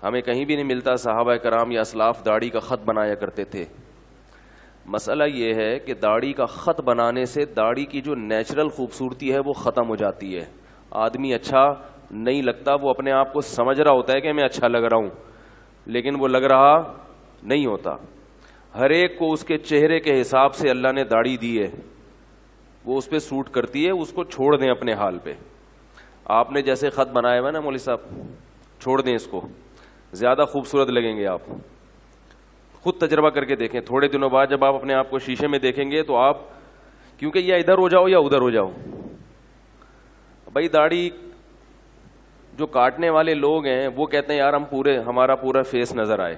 ہمیں کہیں بھی نہیں ملتا صحابہ کرام یا اسلاف داڑھی کا خط بنایا کرتے تھے. مسئلہ یہ ہے کہ داڑھی کا خط بنانے سے داڑھی کی جو نیچرل خوبصورتی ہے وہ ختم ہو جاتی ہے. آدمی اچھا نہیں لگتا, وہ اپنے آپ کو سمجھ رہا ہوتا ہے کہ میں اچھا لگ رہا ہوں, لیکن وہ لگ رہا نہیں ہوتا. ہر ایک کو اس کے چہرے کے حساب سے اللہ نے داڑھی دی ہے, وہ اس پہ سوٹ کرتی ہے, اس کو چھوڑ دیں اپنے حال پہ. آپ نے جیسے خط بنایا ہوا نا مولوی صاحب, چھوڑ دیں اس کو, زیادہ خوبصورت لگیں گے آپ. خود تجربہ کر کے دیکھیں, تھوڑے دنوں بعد جب آپ اپنے آپ کو شیشے میں دیکھیں گے تو آپ, کیونکہ یا ادھر ہو جاؤ یا ادھر ہو جاؤ. بھائی داڑھی جو کاٹنے والے لوگ ہیں وہ کہتے ہیں یار ہم ہمارا پورا فیس نظر آئے.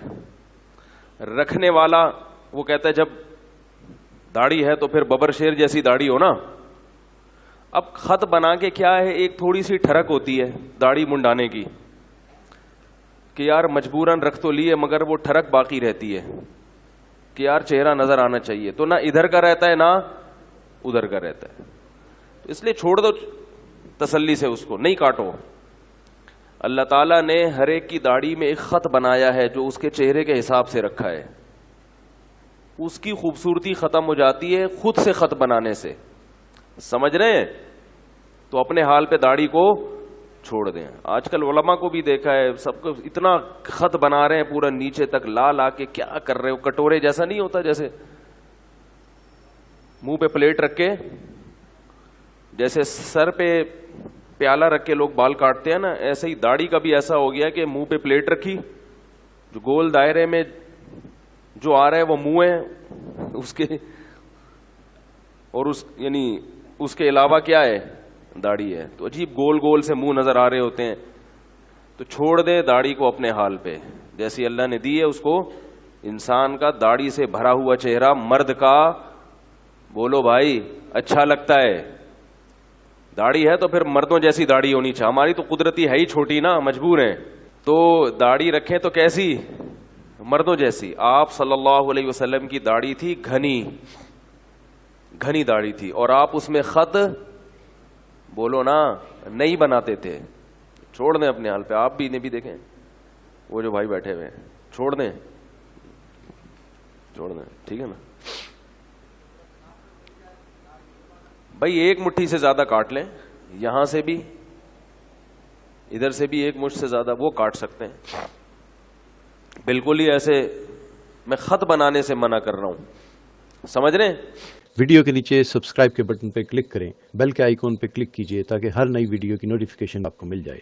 رکھنے والا وہ کہتا ہے جب داڑھی ہے تو پھر ببر شیر جیسی داڑھی ہو نا. اب خط بنا کے کیا ہے, ایک تھوڑی سی ٹھڑک ہوتی ہے داڑھی منڈانے کی کہ یار مجبوراً رکھ تو لیے مگر وہ ٹھڑک باقی رہتی ہے کہ یار چہرہ نظر آنا چاہیے, تو نہ ادھر کا رہتا ہے نہ ادھر کا رہتا ہے. تو اس لیے چھوڑ دو تسلی سے, اس کو نہیں کاٹو. اللہ تعالیٰ نے ہر ایک کی داڑھی میں ایک خط بنایا ہے جو اس کے چہرے کے حساب سے رکھا ہے. اس کی خوبصورتی ختم ہو جاتی ہے خود سے خط بنانے سے. سمجھ رہے ہیں؟ تو اپنے حال پہ داڑھی کو چھوڑ دیں. آج کل علماء کو بھی دیکھا ہے, سب کو اتنا خط بنا رہے ہیں پورا نیچے تک لا کے, کیا کر رہے ہو؟ کٹورے جیسا نہیں ہوتا, جیسے منہ پہ پلیٹ رکھ کے, جیسے سر پہ پیالہ رکھ کے لوگ بال کاٹتے ہیں نا, ایسے ہی داڑھی کا بھی ایسا ہو گیا کہ منہ پہ پلیٹ رکھی, جو گول دائرے میں جو آ رہا ہے وہ منہ ہے اس کے, اور یعنی اس کے علاوہ کیا ہے؟ داڑھی ہے. تو عجیب گول گول سے منہ نظر آ رہے ہوتے ہیں. تو چھوڑ دیں داڑھی کو اپنے حال پہ, جیسی اللہ نے دی ہے اس کو. انسان کا داڑھی سے بھرا ہوا چہرہ مرد کا, بولو بھائی, اچھا لگتا ہے. داڑھی ہے تو پھر مردوں جیسی داڑھی ہونی چاہیے. ہماری تو قدرتی ہے ہی چھوٹی نا, مجبور ہیں. تو داڑھی رکھیں تو کیسی؟ مردوں جیسی. آپ صلی اللہ علیہ وسلم کی داڑھی تھی گھنی داڑھی تھی, اور آپ اس میں خط بولو نا نہیں بناتے تھے. چھوڑ دیں اپنے حال پہ. آپ بھی انہیں بھی دیکھیں, وہ جو بھائی بیٹھے ہوئے ہیں, چھوڑ دیں, ٹھیک ہے نا. بھائی ایک مٹھی سے زیادہ کاٹ لیں, یہاں سے بھی ادھر سے بھی ایک مٹھ سے زیادہ وہ کاٹ سکتے ہیں. بالکل ہی ایسے میں خط بنانے سے منع کر رہا ہوں, سمجھ رہے ہیں؟ ویڈیو کے نیچے سبسکرائب کے بٹن پہ کلک کریں, بیل کے آئیکن پہ کلک کیجئے تاکہ ہر نئی ویڈیو کی نوٹیفیکیشن آپ کو مل جائے.